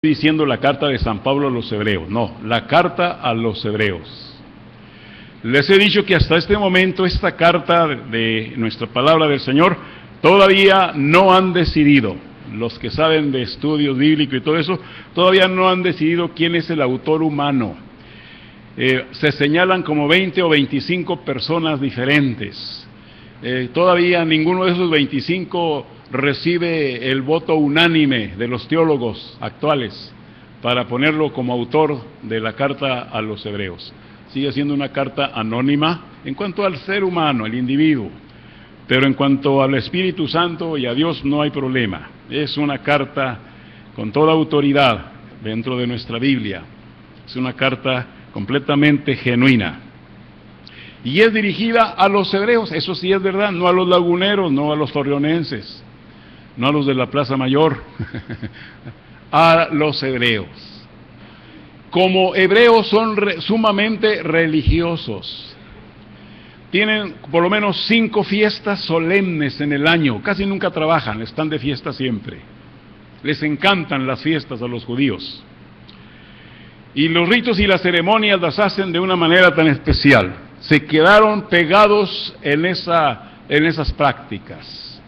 diciendo la carta de San Pablo a los hebreos, no, la carta a los hebreos. Les he dicho que hasta este momento esta carta de nuestra palabra del Señor todavía no han decidido, los que saben de estudios bíblicos y todo eso, todavía no han decidido quién es el autor humano. Se señalan como 20 o 25 personas diferentes. Todavía ninguno de esos 25 recibe el voto unánime de los teólogos actuales para ponerlo como autor de la carta a los hebreos. Sigue siendo una carta anónima en cuanto al ser humano, el individuo, pero en cuanto al Espíritu Santo y a Dios no hay problema. Es una carta con toda autoridad dentro de nuestra Biblia. Es una carta completamente genuina. Y es dirigida a los hebreos, eso sí es verdad, no a los laguneros, no a los torreonenses, no a los de la Plaza Mayor, a los hebreos. Como hebreos son sumamente religiosos. Tienen por lo menos 5 fiestas solemnes en el año, casi nunca trabajan, están de fiesta siempre. Les encantan las fiestas a los judíos. Y los ritos y las ceremonias las hacen de una manera tan especial. Se quedaron pegados en esas prácticas.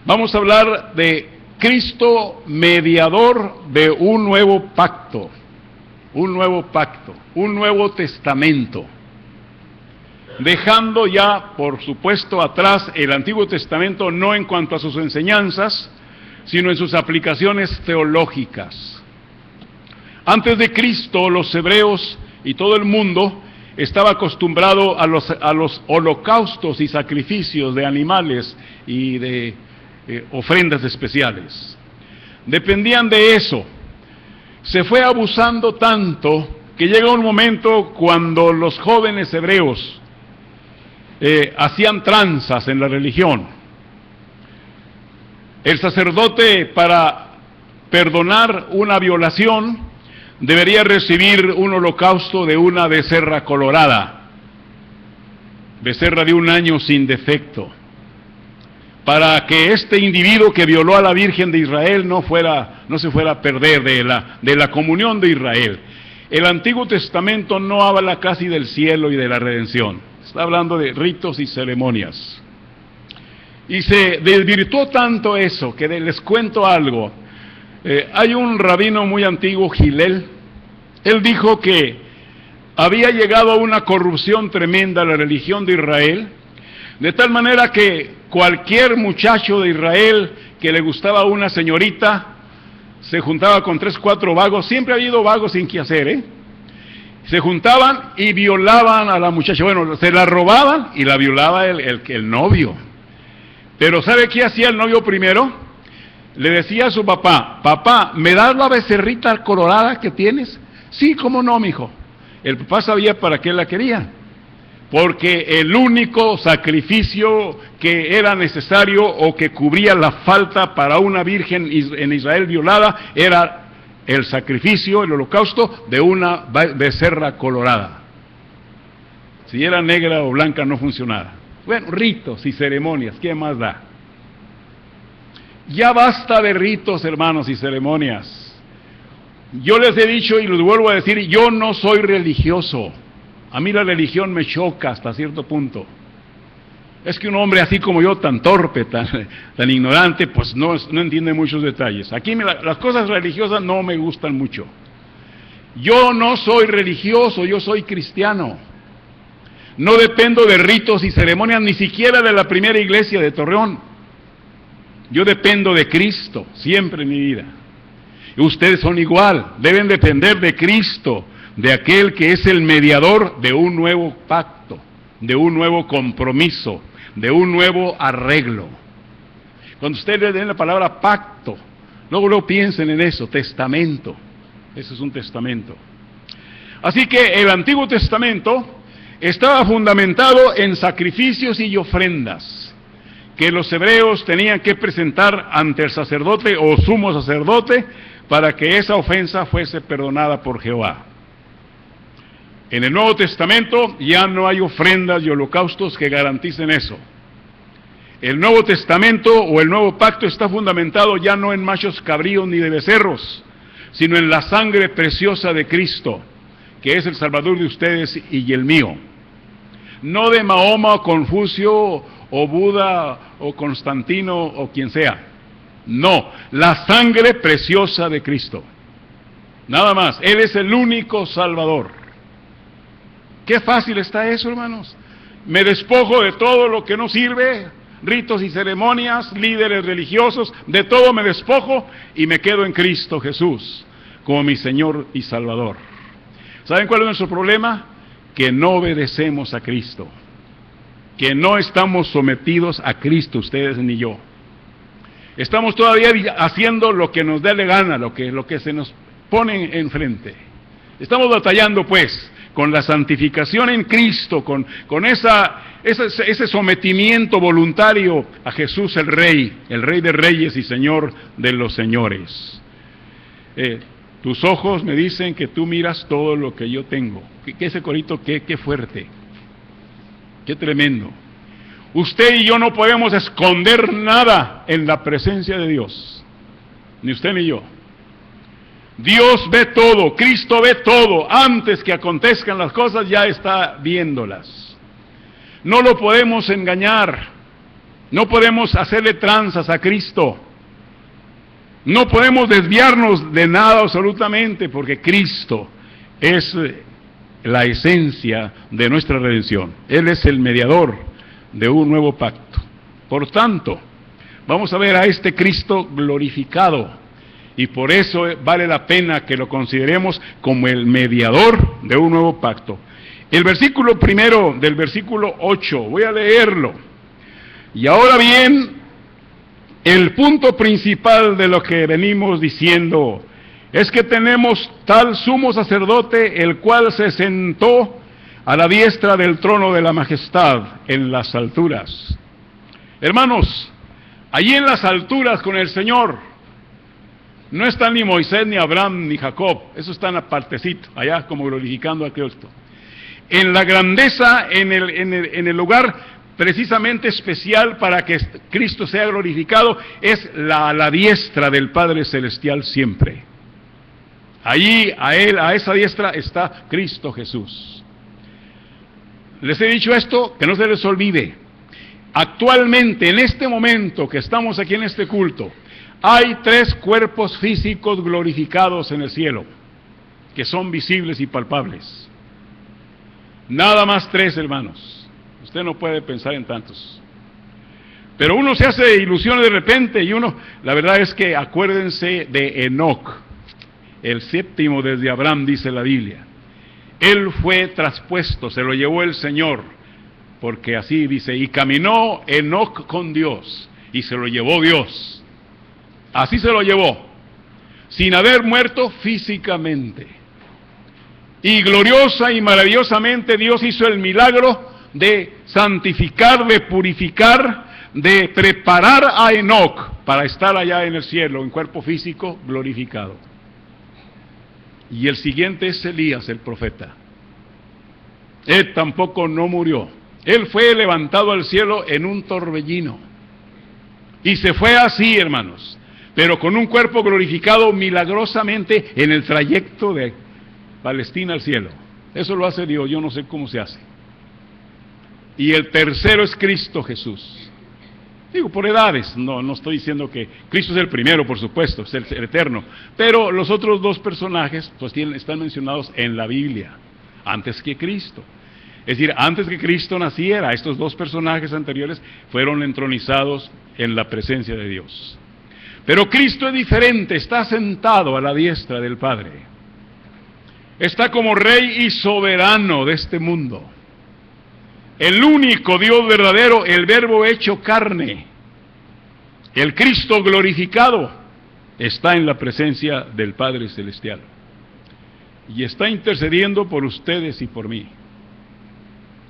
Vamos a hablar de Cristo, mediador de un nuevo pacto, un nuevo testamento. Dejando ya, por supuesto, atrás el Antiguo Testamento, no en cuanto a sus enseñanzas, sino en sus aplicaciones teológicas. Antes de Cristo, los hebreos y todo el mundo estaba acostumbrado a los holocaustos y sacrificios de animales y de ofrendas especiales. Dependían de eso. Se fue abusando tanto que llega un momento cuando los jóvenes hebreos hacían tranzas en la religión. El sacerdote, para perdonar una violación, debería recibir un holocausto de una becerra colorada, becerra de 1 año sin defecto, para que este individuo que violó a la Virgen de Israel no se fuera a perder de la comunión de Israel. El Antiguo Testamento no habla casi del cielo y de la redención, está hablando de ritos y ceremonias. Y se desvirtuó tanto eso, que les cuento algo. Hay un rabino muy antiguo, Gilel. Él dijo que había llegado a una corrupción tremenda a la religión de Israel, de tal manera que cualquier muchacho de Israel que le gustaba una señorita, se juntaba con 3 o 4 vagos, siempre ha habido vagos sin qué hacer, se juntaban y violaban a la muchacha. Bueno, se la robaban y la violaba el novio. Pero ¿sabe qué hacía el novio primero? Le decía a su papá, papá, ¿me das la becerrita colorada que tienes? Sí, ¿cómo no, mijo? El papá sabía para qué la quería, porque el único sacrificio que era necesario o que cubría la falta para una virgen en Israel violada era el sacrificio, el holocausto de una becerra colorada. Si era negra o blanca no funcionaba. Bueno, ritos y ceremonias, ¿qué más da? Ya basta de ritos, hermanos, y ceremonias. Yo les he dicho y les vuelvo a decir, yo no soy religioso. A mí la religión me choca hasta cierto punto. Es que un hombre así como yo, tan torpe, tan ignorante, pues no entiende muchos detalles. Aquí las cosas religiosas no me gustan mucho. Yo no soy religioso, yo soy cristiano. No dependo de ritos y ceremonias, ni siquiera de la primera iglesia de Torreón. Yo dependo de Cristo, siempre en mi vida. Y ustedes son igual, deben depender de Cristo, de aquel que es el mediador de un nuevo pacto, de un nuevo compromiso, de un nuevo arreglo. Cuando ustedes le den la palabra pacto, luego piensen en eso, testamento. Eso es un testamento. Así que el Antiguo Testamento estaba fundamentado en sacrificios y ofrendas que los hebreos tenían que presentar ante el sacerdote o sumo sacerdote para que esa ofensa fuese perdonada por Jehová. En el Nuevo Testamento ya no hay ofrendas y holocaustos que garanticen eso. El Nuevo Testamento o el Nuevo Pacto está fundamentado ya no en machos cabríos ni de becerros, sino en la sangre preciosa de Cristo, que es el Salvador de ustedes y el mío. No de Mahoma o Confucio o Buda o Constantino o quien sea. No, la sangre preciosa de Cristo. Nada más, Él es el único Salvador. Qué fácil está eso, hermanos. Me despojo de todo lo que no sirve, ritos y ceremonias, líderes religiosos, de todo me despojo y me quedo en Cristo Jesús como mi Señor y Salvador. ¿Saben cuál es nuestro problema? Que no obedecemos a Cristo, que no estamos sometidos a Cristo, ustedes ni yo. Estamos todavía haciendo lo que nos dé la gana, lo que se nos pone enfrente. Estamos batallando pues con la santificación en Cristo, con ese sometimiento voluntario a Jesús el Rey de Reyes y Señor de los Señores. Tus ojos me dicen que tú miras todo lo que yo tengo. ¿Qué ese corito? Qué fuerte, qué tremendo. Usted y yo no podemos esconder nada en la presencia de Dios, ni usted ni yo. Dios ve todo, Cristo ve todo, antes que acontezcan las cosas ya está viéndolas. No lo podemos engañar, no podemos hacerle tranzas a Cristo, no podemos desviarnos de nada absolutamente, porque Cristo es la esencia de nuestra redención. Él es el mediador de un nuevo pacto. Por tanto, vamos a ver a este Cristo glorificado, y por eso vale la pena que lo consideremos como el mediador de un nuevo pacto. El versículo primero del versículo 8, voy a leerlo. Y ahora bien, el punto principal de lo que venimos diciendo es que tenemos tal sumo sacerdote, el cual se sentó a la diestra del trono de la majestad en las alturas. Hermanos, allí en las alturas con el Señor, no están ni Moisés, ni Abraham, ni Jacob, eso están apartecito, allá como glorificando a Cristo. En la grandeza, en el lugar precisamente especial para que Cristo sea glorificado, es a la diestra del Padre Celestial siempre. Allí, a esa diestra está Cristo Jesús. Les he dicho esto, que no se les olvide. Actualmente, en este momento que estamos aquí en este culto, hay 3 cuerpos físicos glorificados en el cielo, que son visibles y palpables. Nada más 3, hermanos. Usted no puede pensar en tantos. Pero uno se hace ilusiones de repente y la verdad es que acuérdense de Enoc, el 7º desde Abraham, dice la Biblia. Él fue traspuesto, se lo llevó el Señor, porque así dice, y caminó Enoc con Dios, y se lo llevó Dios. Así se lo llevó, sin haber muerto físicamente. Y gloriosa y maravillosamente Dios hizo el milagro de santificar, de purificar, de preparar a Enoc para estar allá en el cielo, en cuerpo físico glorificado. Y el siguiente es Elías, el profeta. Él tampoco no murió. Él fue levantado al cielo en un torbellino. Y se fue así, hermanos, pero con un cuerpo glorificado milagrosamente en el trayecto de Palestina al cielo. Eso lo hace Dios, yo no sé cómo se hace. Y el tercero es Cristo Jesús. Digo, por edades, no estoy diciendo que Cristo es el primero, por supuesto, es el eterno. Pero los otros 2 personajes pues están mencionados en la Biblia, antes que Cristo. Es decir, antes que Cristo naciera, estos 2 personajes anteriores fueron entronizados en la presencia de Dios. Pero Cristo es diferente, está sentado a la diestra del Padre. Está como Rey y soberano de este mundo. El único Dios verdadero, el Verbo hecho carne, el Cristo glorificado, está en la presencia del Padre Celestial. Y está intercediendo por ustedes y por mí.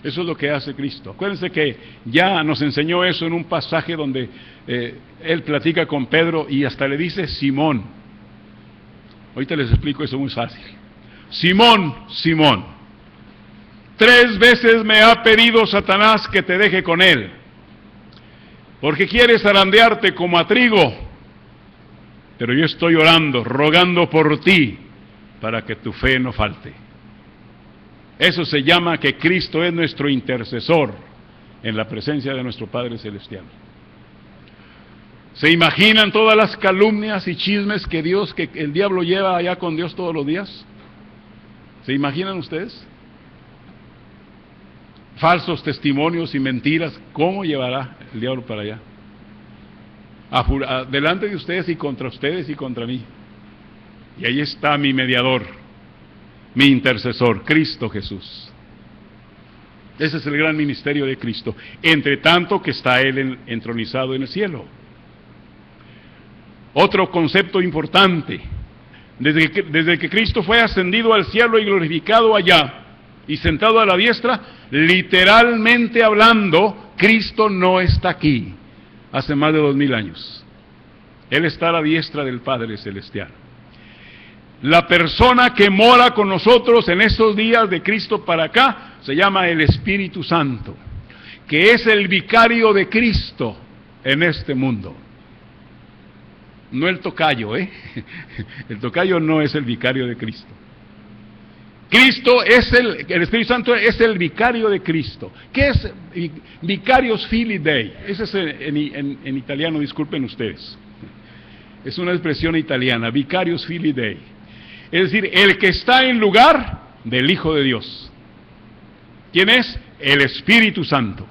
Eso es lo que hace Cristo. Acuérdense que ya nos enseñó eso en un pasaje donde Él platica con Pedro y hasta le dice Simón. Ahorita les explico eso muy fácil. Simón, Simón, 3 veces me ha pedido Satanás que te deje con él. porque quieres zarandearte como a trigo, pero yo estoy orando, rogando por ti, para que tu fe no falte. Eso se llama que Cristo es nuestro intercesor en la presencia de nuestro Padre Celestial. ¿Se imaginan todas las calumnias y chismes que el diablo lleva allá con Dios todos los días? ¿Se imaginan ustedes? Falsos testimonios y mentiras, ¿cómo llevará el diablo para allá? Delante de ustedes y contra mí. Y ahí está mi mediador, mi intercesor, Cristo Jesús. Ese es el gran ministerio de Cristo, entre tanto que está Él entronizado en el cielo. Otro concepto importante, desde que Cristo fue ascendido al cielo y glorificado allá, y sentado a la diestra, literalmente hablando, Cristo no está aquí, hace más de 2000 años. Él está a la diestra del Padre Celestial. La persona que mora con nosotros en estos días de Cristo para acá, se llama el Espíritu Santo, que es el vicario de Cristo en este mundo. No el tocayo, El tocayo no es el vicario de Cristo. Cristo es el Espíritu Santo es el vicario de Cristo. ¿Qué es vicarios filii Dei? Ese es en italiano, disculpen ustedes. Es una expresión italiana, vicarios filii Dei. Es decir, el que está en lugar del Hijo de Dios. ¿Quién es? El Espíritu Santo.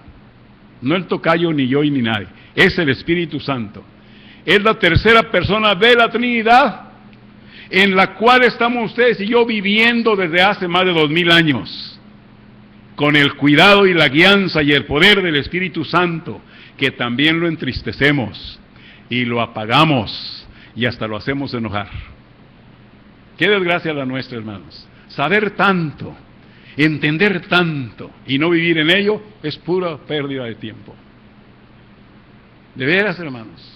No el tocayo, ni yo, ni nadie. Es el Espíritu Santo. Es la tercera persona de la Trinidad, en la cual estamos ustedes y yo viviendo desde hace más de 2000 años, con el cuidado y la guianza y el poder del Espíritu Santo, que también lo entristecemos y lo apagamos y hasta lo hacemos enojar. Qué desgracia la nuestra, hermanos. Saber tanto, entender tanto y no vivir en ello es pura pérdida de tiempo. De veras, hermanos.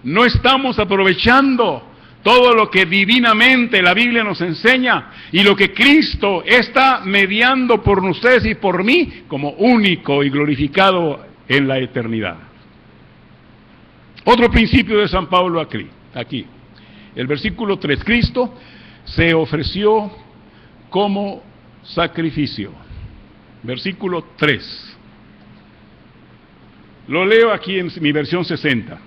No estamos aprovechando todo lo que divinamente la Biblia nos enseña y lo que Cristo está mediando por ustedes y por mí como único y glorificado en la eternidad. Otro principio de San Pablo aquí. El versículo 3. Cristo se ofreció como sacrificio. Versículo 3. Lo leo aquí en mi versión 60.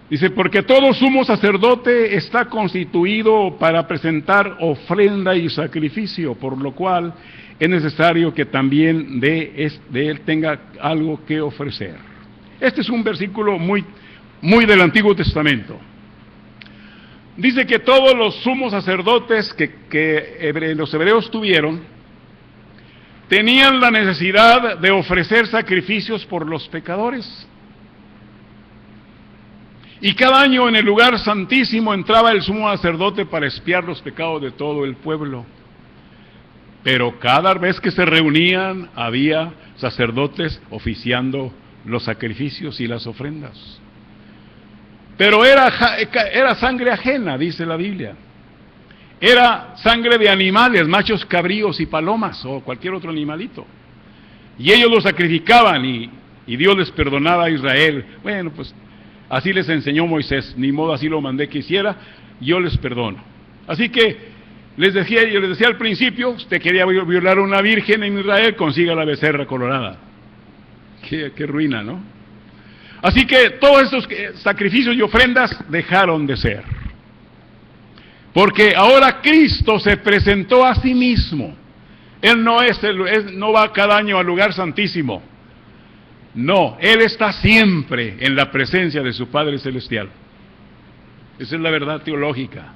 Dice, porque todo sumo sacerdote está constituido para presentar ofrenda y sacrificio, por lo cual es necesario que también de él tenga algo que ofrecer. Este es un versículo muy del Testamento. Dice que todos los sumos sacerdotes que los hebreos tuvieron, tenían la necesidad de ofrecer sacrificios por los pecadores. Y cada año en el lugar santísimo entraba el sumo sacerdote para expiar los pecados de todo el pueblo. Pero cada vez que se reunían había sacerdotes oficiando los sacrificios y las ofrendas. Pero era sangre ajena, dice la Biblia. Era sangre de animales, machos cabríos y palomas o cualquier otro animalito. Y ellos lo sacrificaban y Dios les perdonaba a Israel. Bueno, pues así les enseñó Moisés, ni modo así lo mandé que hiciera, yo les perdono. Así que yo les decía al principio, usted quería violar a una virgen en Israel, consiga la becerra colorada. Qué ruina, ¿no? Así que todos estos sacrificios y ofrendas dejaron de ser. Porque ahora Cristo se presentó a sí mismo. Él no va cada año al lugar santísimo. No, Él está siempre en la presencia de su Padre Celestial. Esa es la verdad teológica.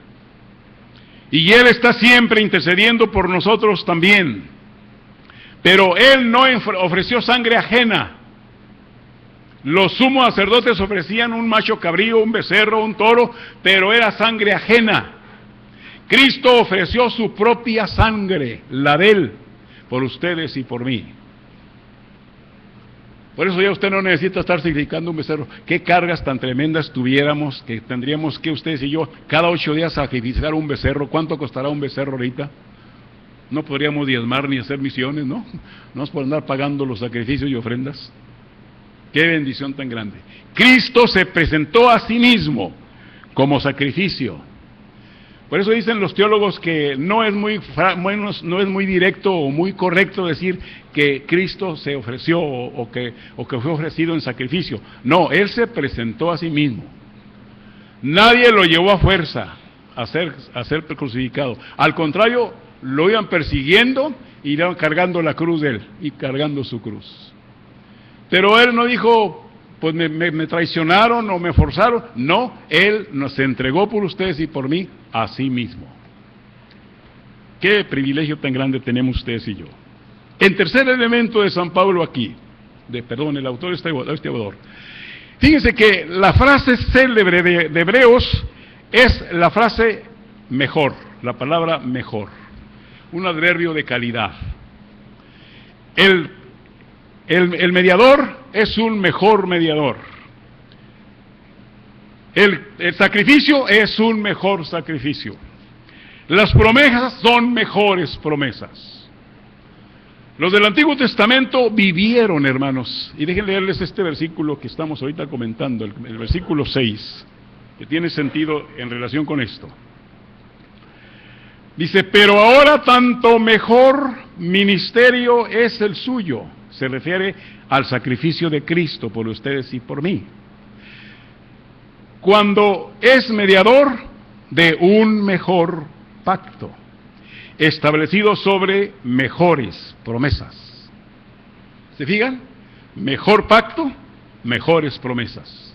Y Él está siempre intercediendo por nosotros también. Pero Él no ofreció sangre ajena. Los sumos sacerdotes ofrecían un macho cabrío, un becerro, un toro, pero era sangre ajena. Cristo ofreció su propia sangre, la de Él, por ustedes y por mí. Por eso ya usted no necesita estar sacrificando un becerro. ¿Qué cargas tan tremendas tuviéramos que tendríamos que ustedes y yo cada 8 días sacrificar un becerro? ¿Cuánto costará un becerro ahorita? No podríamos diezmar ni hacer misiones, ¿no? No nos por andar pagando los sacrificios y ofrendas. Qué bendición tan grande. Cristo se presentó a sí mismo como sacrificio. Por eso dicen los teólogos que no es muy directo o muy correcto decir que Cristo se ofreció o que fue ofrecido en sacrificio. No, Él se presentó a sí mismo. Nadie lo llevó a fuerza a ser crucificado. Al contrario, lo iban persiguiendo y iban cargando la cruz de Él y cargando su cruz. Pero Él no dijo, pues me traicionaron o me forzaron. No, Él nos entregó por ustedes y por mí a sí mismo. Qué privilegio tan grande tenemos ustedes y yo. En tercer elemento de San Pablo aquí, el autor este autor, fíjense que la frase célebre de Hebreos es la frase mejor, la palabra mejor, un adverbio de calidad. El mediador es un mejor mediador. El sacrificio es un mejor sacrificio. Las promesas son mejores promesas. Los del Antiguo Testamento vivieron, hermanos, y déjenme leerles este versículo que estamos ahorita comentando, el versículo 6, que tiene sentido en relación con esto. Dice, pero ahora tanto mejor ministerio es el suyo. Se refiere al sacrificio de Cristo por ustedes y por mí. Cuando es mediador de un mejor pacto, establecido sobre mejores promesas. ¿Se fijan? Mejor pacto, mejores promesas.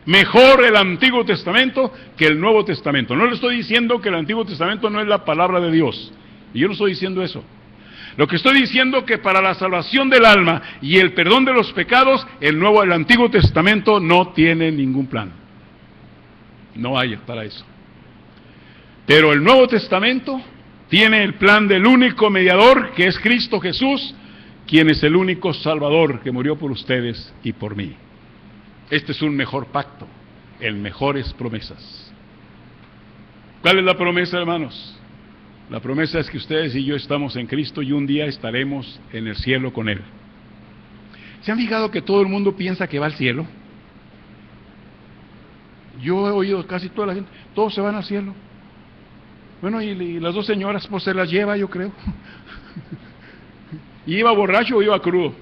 Mejor el Antiguo Testamento que el Nuevo Testamento. No le estoy diciendo que el Antiguo Testamento no es la palabra de Dios. Y yo no estoy diciendo eso. Lo que estoy diciendo es que para la salvación del alma y el perdón de los pecados, el Antiguo Testamento no tiene ningún plan. No hay para eso. Pero el Nuevo Testamento tiene el plan del único mediador, que es Cristo Jesús, quien es el único Salvador que murió por ustedes y por mí. Este es un mejor pacto, en mejores promesas. ¿Cuál es la promesa, hermanos? La promesa es que ustedes y yo estamos en Cristo y un día estaremos en el cielo con Él. ¿Se han fijado que todo el mundo piensa que va al cielo? Yo he oído casi toda la gente, todos se van al cielo. Bueno, y las dos señoras, pues se las lleva, yo creo. ¿Y iba borracho o iba crudo?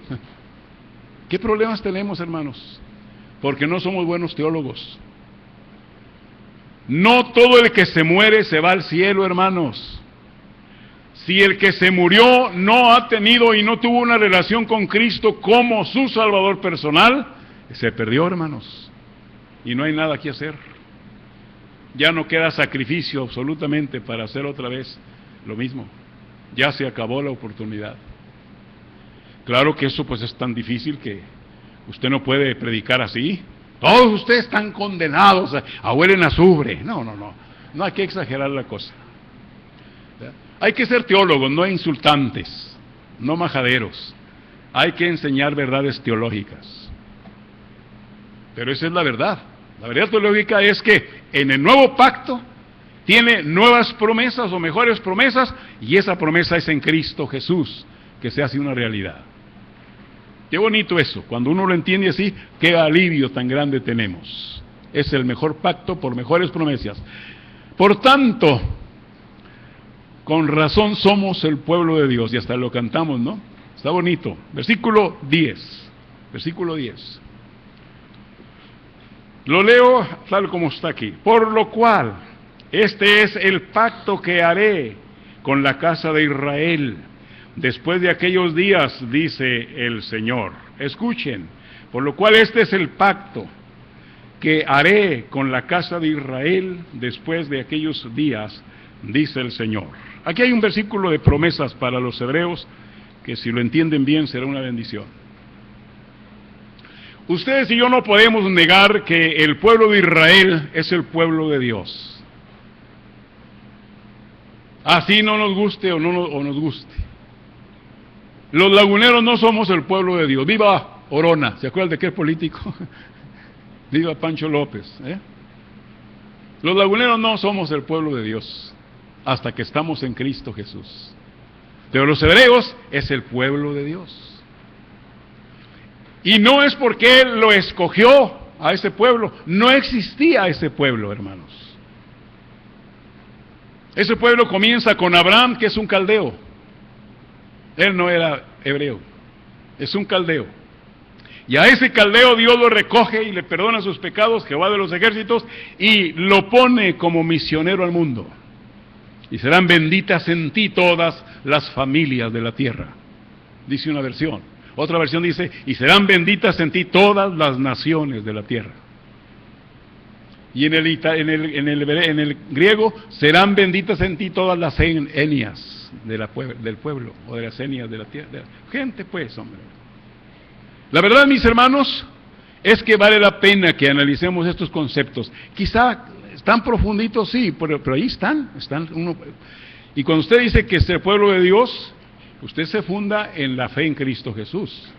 ¿Qué problemas tenemos, hermanos? Porque no somos buenos teólogos. No todo el que se muere se va al cielo, hermanos. Si el que se murió no ha tenido y no tuvo una relación con Cristo como su Salvador personal, se perdió, hermanos. Y no hay nada que hacer. Ya no queda sacrificio absolutamente para hacer otra vez lo mismo. Ya se acabó la oportunidad. Claro que eso pues es tan difícil que usted no puede predicar así. Todos ustedes están condenados a huelen azufre. No hay que exagerar la cosa. Hay que ser teólogos, no insultantes, no majaderos. Hay que enseñar verdades teológicas. Pero esa es la verdad. La verdad teológica es que en el nuevo pacto tiene nuevas promesas o mejores promesas, y esa promesa es en Cristo Jesús, que se hace una realidad. Qué bonito eso, cuando uno lo entiende así, qué alivio tan grande tenemos. Es el mejor pacto por mejores promesas. Por tanto, con razón somos el pueblo de Dios, y hasta lo cantamos, ¿no? Está bonito. Versículo 10. Versículo 10. Lo leo tal como está aquí. Por lo cual, este es el pacto que haré con la casa de Israel después de aquellos días, dice el Señor. Escuchen, por lo cual este es el pacto que haré con la casa de Israel después de aquellos días, dice el Señor. Aquí hay un versículo de promesas para los hebreos que si lo entienden bien será una bendición. Ustedes y yo no podemos negar que el pueblo de Israel es el pueblo de Dios. Así no nos guste o nos guste. Los laguneros no somos el pueblo de Dios. ¡Viva Orona! ¿Se acuerdan de qué político? ¡Viva Pancho López! Los laguneros no somos el pueblo de Dios hasta que estamos en Cristo Jesús. Pero los hebreos es el pueblo de Dios. Y no es porque Él lo escogió a ese pueblo, no existía ese pueblo, hermanos. Ese pueblo comienza con Abraham, que es un caldeo. Él no era hebreo, es un caldeo. Y a ese caldeo Dios lo recoge y le perdona sus pecados, Jehová de los ejércitos, y lo pone como misionero al mundo. Y serán benditas en ti todas las familias de la tierra, dice una versión. Otra versión dice, y serán benditas en ti todas las naciones de la tierra. Y en el griego, serán benditas en ti todas las etnias del pueblo, o de las etnias de la tierra. Gente, pues, hombre. La verdad, mis hermanos, es que vale la pena que analicemos estos conceptos. Quizá están profunditos, sí, pero ahí están uno. Y cuando usted dice que es el pueblo de Dios, usted se funda en la fe en Cristo Jesús.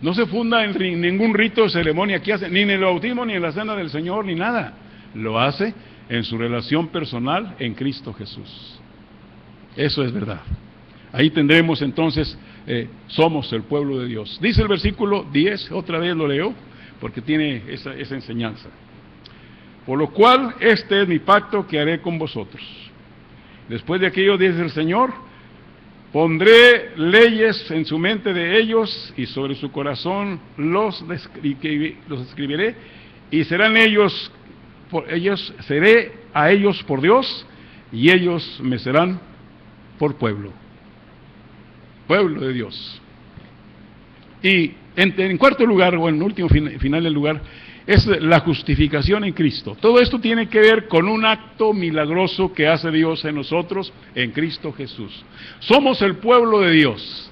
No se funda en ningún rito o ceremonia que hace, ni en el bautismo, ni en la cena del Señor, ni nada. Lo hace en su relación personal en Cristo Jesús. Eso es verdad. Ahí tendremos entonces, somos el pueblo de Dios. Dice el versículo 10, otra vez lo leo, porque tiene esa enseñanza. Por lo cual, este es mi pacto que haré con vosotros. Después de aquello, dice el Señor, pondré leyes en su mente de ellos y sobre su corazón los escribiré y serán ellos, seré a ellos por Dios y ellos me serán por pueblo. Pueblo de Dios. Y en cuarto lugar, o en último final del lugar, es la justificación en Cristo. Todo esto tiene que ver con un acto milagroso que hace Dios en nosotros, en Cristo Jesús. Somos el pueblo de Dios.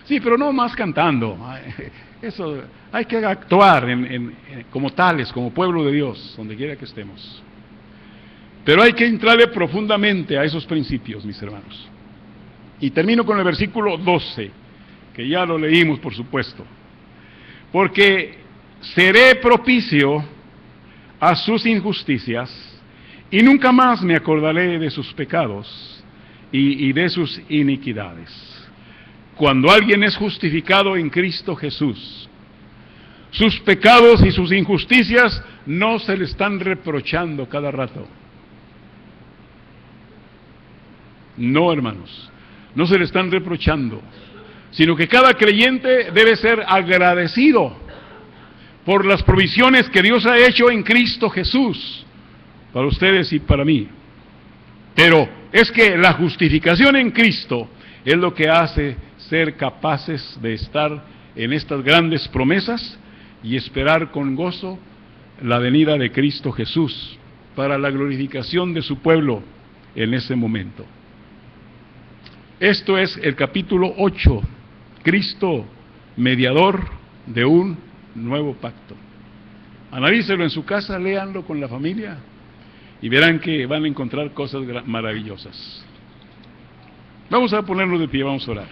Sí, pero no más cantando. Eso, hay que actuar como tales, como pueblo de Dios, donde quiera que estemos. Pero hay que entrarle profundamente a esos principios, mis hermanos. Y termino con el versículo 12, que ya lo leímos, por supuesto. Porque seré propicio a sus injusticias y nunca más me acordaré de sus pecados y de sus iniquidades. Cuando alguien es justificado en Cristo Jesús, sus pecados y sus injusticias no se le están reprochando cada rato. No, hermanos, no se le están reprochando, sino que cada creyente debe ser agradecido por las provisiones que Dios ha hecho en Cristo Jesús, para ustedes y para mí. Pero es que la justificación en Cristo es lo que hace ser capaces de estar en estas grandes promesas y esperar con gozo la venida de Cristo Jesús para la glorificación de su pueblo en ese momento. Esto es el capítulo 8, Cristo, mediador de un nuevo pacto. Analícelo en su casa, léanlo con la familia y verán que van a encontrar cosas maravillosas. Vamos a ponernos de pie, vamos a orar.